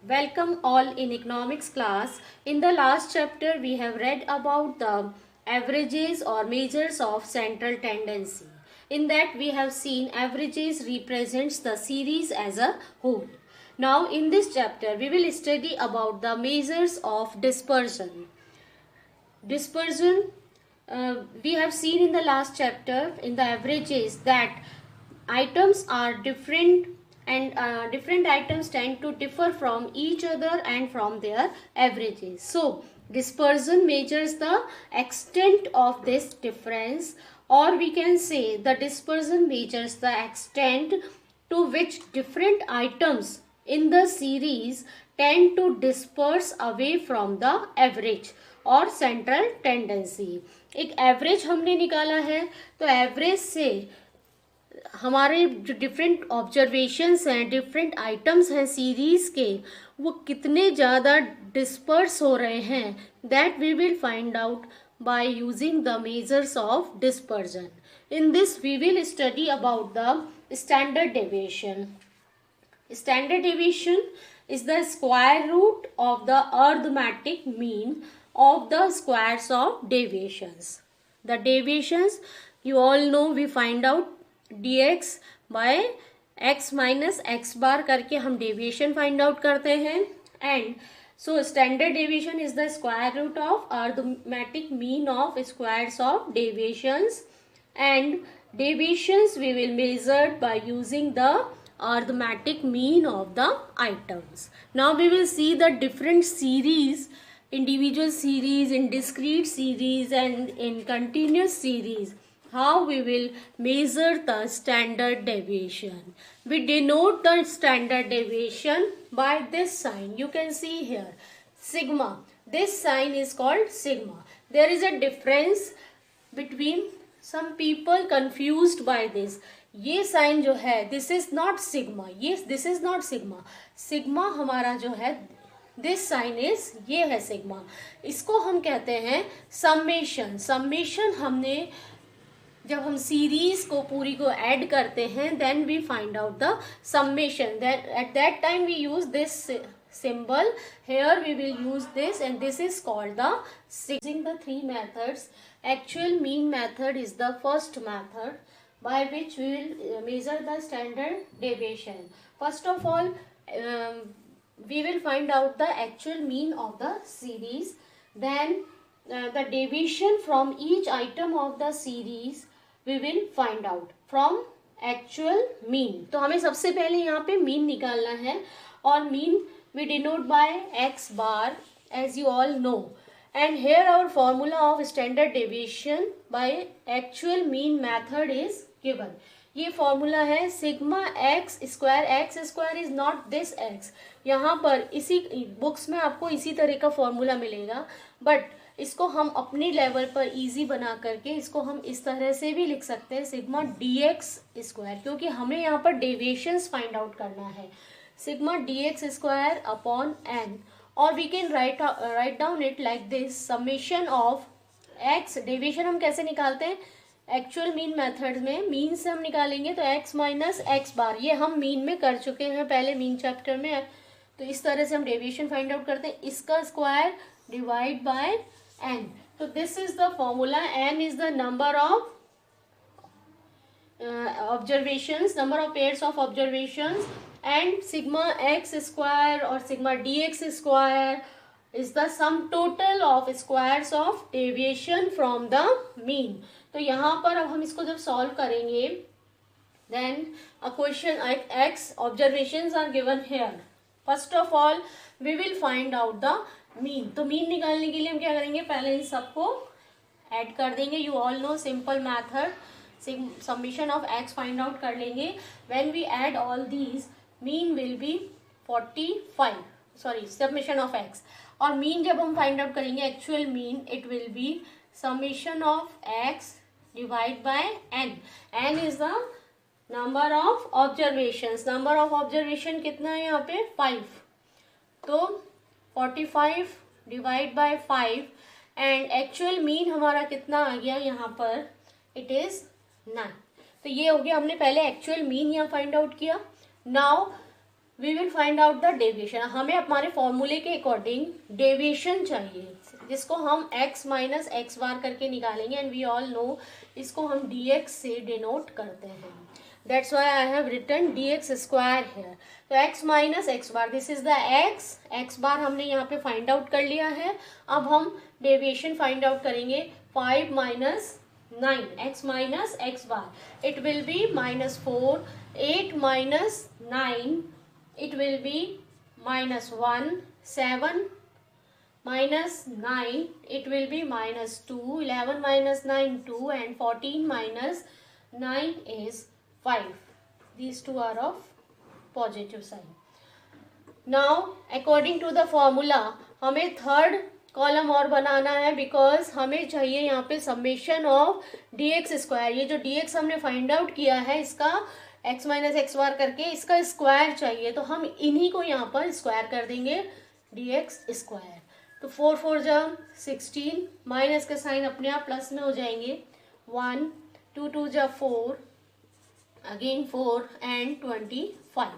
Welcome all in economics class. In the last chapter we have read about the averages or measures of central tendency. In that we have seen averages represents the series as a whole. Now in this chapter we will study about the measures of dispersion. Dispersion, we have seen in the last chapter in the averages that items are different and different items tend to differ from each other and from their averages. So dispersion measures the extent of this difference, or we can say the dispersion measures the extent to which different items in the series tend to disperse away from the average और central tendency. एक average हमने निकाला है, तो average से हमारे जो different observations हैं, डिफरेंट आइटम्स हैं सीरीज के, वो कितने ज़्यादा डिस्पर्स हो रहे हैं, that we will find out by using the measures of dispersion. In this we will study about the standard deviation. Standard deviation is the square root of the arithmetic mean of the squares of deviations. The deviations, you all know, we find out dx by x minus x bar करके हम deviation find out करते हैं. And so standard deviation is the square root of arithmetic mean of squares of deviations, and deviations we will measure by using the arithmetic mean of the items. Now we will see the different series, individual series, in discrete series and in continuous series, how we will measure the standard deviation. We denote the standard deviation by this sign. You can see here, sigma. This sign is called sigma. There is a difference between, some people confused by this. ये sign जो है, this is not sigma, ये this is not sigma. Sigma हमारा जो है, this sign is, ये है sigma. इसको हम कहते हैं समेशन. समेशन हमने जब हम सीरीज को पूरी को ऐड करते हैं, then we find out the summation. Then at that time we use this symbol. Here we will use this, and this is called the using the three methods. Actual mean method is the first method by which we will measure the standard deviation. First of all, we will find out the actual mean of the series. Then the deviation from each item of the series we will find out from actual mean. तो हमें सबसे पहले यहाँ पे mean निकालना है, और mean we denote by x bar, as you all know. And here our formula of standard deviation by actual mean method is given. ये फॉर्मूला है sigma x square is not this x. यहाँ पर इसी books में आपको इसी तरह का फॉर्मूला मिलेगा, बट इसको हम अपने लेवल पर इजी बना करके इसको हम इस तरह से भी लिख सकते हैं, सिग्मा डी एक्स स्क्वायर, क्योंकि हमें यहाँ पर डेविएशंस फाइंड आउट करना है. Sigma dx square upon n, or we can write down it like this, summation of x. Deviation हम कैसे निकालते हैं, एक्चुअल मीन मेथड में मीन से हम निकालेंगे, तो x माइनस एक्स बार, ये हम मीन में कर चुके हैं पहले मीन चैप्टर में. तो इस तरह से हम डेविएशन फाइंड आउट करते हैं, इसका स्क्वायर डिवाइड बाय n. तो this is the formula. n is the number of observations, number of pairs of observations, and sigma x square or sigma dx square is the sum total of squares of deviation from the mean. तो यहाँ पर अब हम इसको जब solve करेंगे, then a question x observations are given here. First of all we will find out the mean. तो mean निकालने के लिए हम क्या करेंगे, पहले इन सबको ऐड कर देंगे. You all know simple method, summation of x find out कर लेंगे. When we add all these, mean will be 45, sorry, summation of x. और mean जब हम find out करेंगे, actual mean, it will be summation of x divide by n. n is the number of observations. number of observation कितना है यहाँ पे, 5. तो 45 divide by 5, and actual mean हमारा कितना आ गया यहाँ पर, it is 9. तो ये हो गया, हमने पहले एक्चुअल मीन यहाँ फाइंड आउट किया. Now we will find out the deviation. हमें हमारे फॉर्मूले के अकॉर्डिंग डेविएशन चाहिए, जिसको हम x माइनस एक्स बार करके निकालेंगे, एंड वी ऑल नो इसको हम dx से डिनोट करते हैं। That's why I have written dx square है। तो x minus x bar, this is the x bar हमने यहाँ पे फाइंड आउट कर लिया है। अब हम डेविएशन फाइंड आउट करेंगे। 5 minus 9 x minus x bar, it will B -4। 8 minus 9, it will be -1, 7 minus 9, it will be -2, 11 minus 9, 2, and 14 minus 9 is 5. These two are of positive sign. Now according to the formula हमें third column और बनाना है, because हमें चाहिए यहाँ पे summation of dx square. ये जो dx हमने फाइंड आउट किया है, इसका x माइनस एक्स बार करके इसका स्क्वायर चाहिए, तो हम इन्हीं को यहाँ पर स्क्वायर कर देंगे, dx स्क्वायर। तो 4 4 जा 16, माइनस के साइन अपने आप प्लस में हो जाएंगे। 1 2 2 जा 4, again 4 and 25।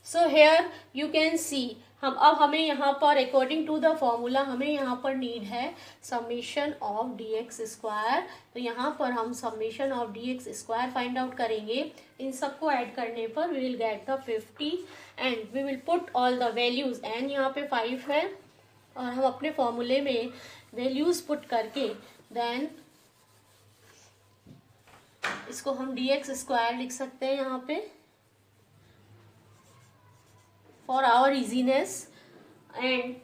So here you can see हमें यहाँ पर अकॉर्डिंग टू द फॉर्मूला हमें यहाँ पर नीड है समेशन ऑफ dx स्क्वायर। तो यहाँ पर हम summation of dx square find out करेंगे। इन सबको ऐड करने पर we will get the 50 and we will put all the values. N यहाँ पे 5 है और हम अपने फॉर्मूले में वैल्यूज पुट करके देन इसको हम dx स्क्वायर लिख सकते हैं यहाँ पे for our easiness, and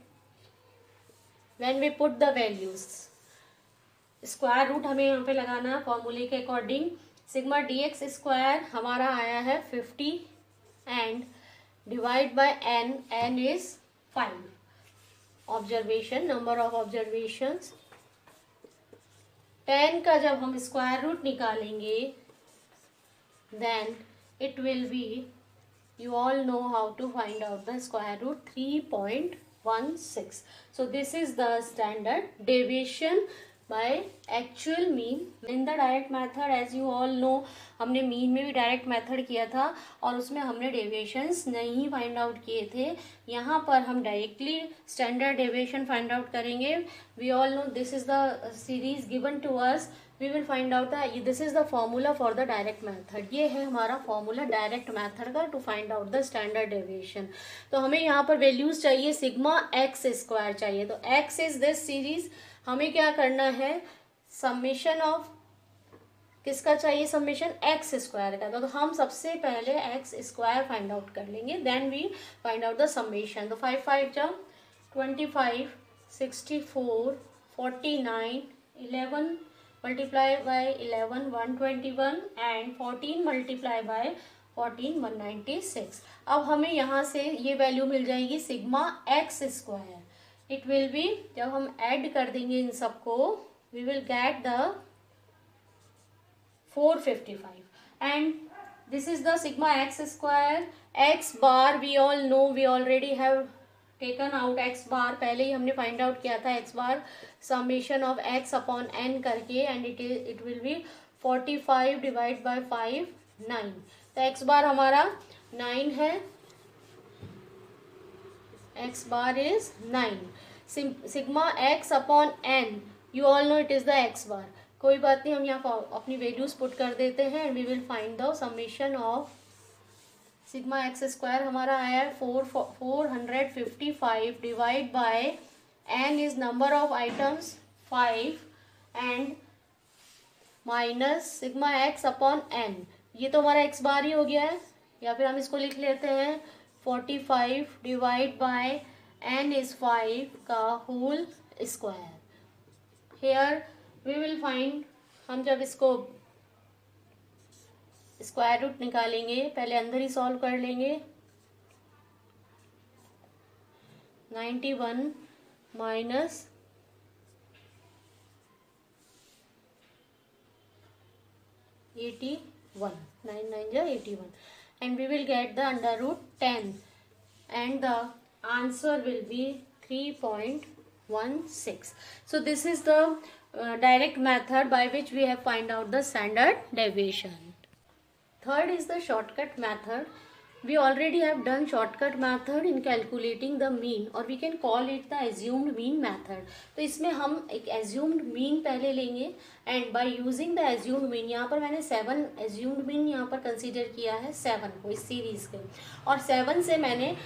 when we put the values, square root हमें यहाँ पे लगाना फॉर्मूले के अकॉर्डिंग। सिग्मा dx स्क्वायर हमारा आया है 50 and divide by n is 5 observation, number of observations. 10 का जब हम स्क्वायर रूट निकालेंगे then it will be, you all know how to find out the square root, 3.16. so this is the standard deviation by actual mean in the direct method. as you all know हमने mean में भी direct method किया था और उसमें हमने deviations नहीं find out किए थे। यहाँ पर हम directly standard deviation find out करेंगे। We all know this is the series given to us. We will find out this is the formula for the direct method. ये है हमारा फॉर्मूला डायरेक्ट मेथड का to find out the standard deviation. तो हमें यहाँ पर values चाहिए, sigma x square चाहिए। तो एक्स इज दिस सीरीज, हमें क्या करना है समेशन ऑफ किसका चाहिए, समेशन एक्स स्क्वायर का। तो हम सबसे पहले एक्स स्क्वायर फाइंड आउट कर लेंगे, then we find out the summation. तो 5 5 जा 25, 64, 49, 11 multiply by 11 121 and 14 multiply by 14 196। अब हमें यहाँ से ये वैल्यू मिल जाएगी sigma x square. It will be, जब हम ऐड कर देंगे इन सबको, we will get the 455 and this is the sigma x square. x bar we all know, we already have taken out x bar, पहले ही हमने फाइंड आउट किया था x bar summation of x upon n करके, and it will B 45 divide by 5 9। तो x bar हमारा 9 है, x bar is 9। Sigma x upon n, you all know it is the x bar। कोई बात नहीं, हम यहाँ अपनी वैल्यूज पुट कर देते हैं and we will find the summation of sigma x square. हमारा आया है 455 divide by n is number of items 5 and minus sigma x upon n। ये तो हमारा x बार ही हो गया है, या फिर हम इसको लिख लेते हैं 45 डिवाइड बाय n इज 5 का whole square. Here we will find, हम जब इसको स्क्वायर रूट निकालेंगे पहले अंदर ही सॉल्व कर लेंगे। 91 माइनस 81, 9 9 जा 81 and we will get the under root 10 and the answer will be 3.16. so this is the direct method by which we have find out the standard deviation. Third is the shortcut method. we already have done shortcut method in calculating the mean, or we can call it the assumed mean method. तो इसमें हम एक assumed mean पहले लेंगे, and by using the assumed mean, यहाँ पर मैंने 7 assumed mean यहाँ पर consider किया है 7 को इस सीरीज के, और 7 से मैंने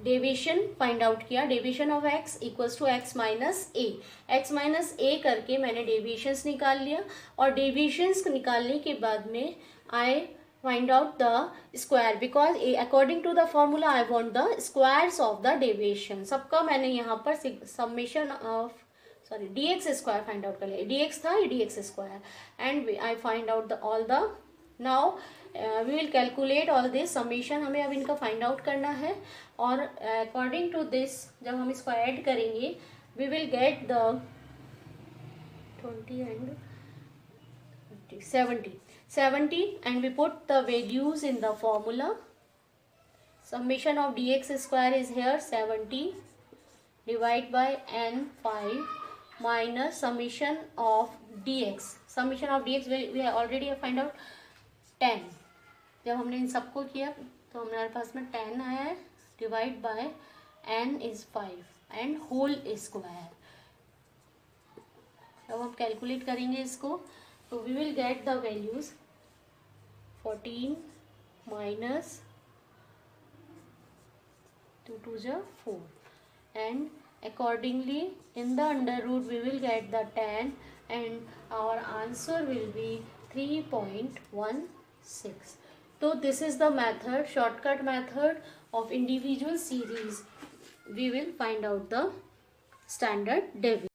डेविएशन फाइंड आउट किया. Deviation of x equals to x minus A करके मैंने डेविएशंस निकाल लिया, और डेविएशंस निकालने के बाद में आई find out the square, because according to the formula I want the squares of the deviation. सबका मैंने यहाँ पर summation of dx square find out कर लिया. dx था, dx square, and I find out the all the now we will calculate all this summation. हमें अब इनका find out करना है, और according to this जब हम इसको add करेंगे we will get the 20 and 70, and we put the values in the formula. Summation of dx square is here 70 divided by n5 minus summation of dx. Summation of dx we already have find out 10. जब हमने इन सबको किया तो हमारे पास में 10 आया है, divide by n is 5 and whole square. अब हम कैलकुलेट करेंगे इसको, तो we will get the values 14 minus 2 2 is 4, and accordingly in the under root we will get the 10, and our answer will be 3.16. So this is the method, shortcut method of individual series. We will find out the standard deviation.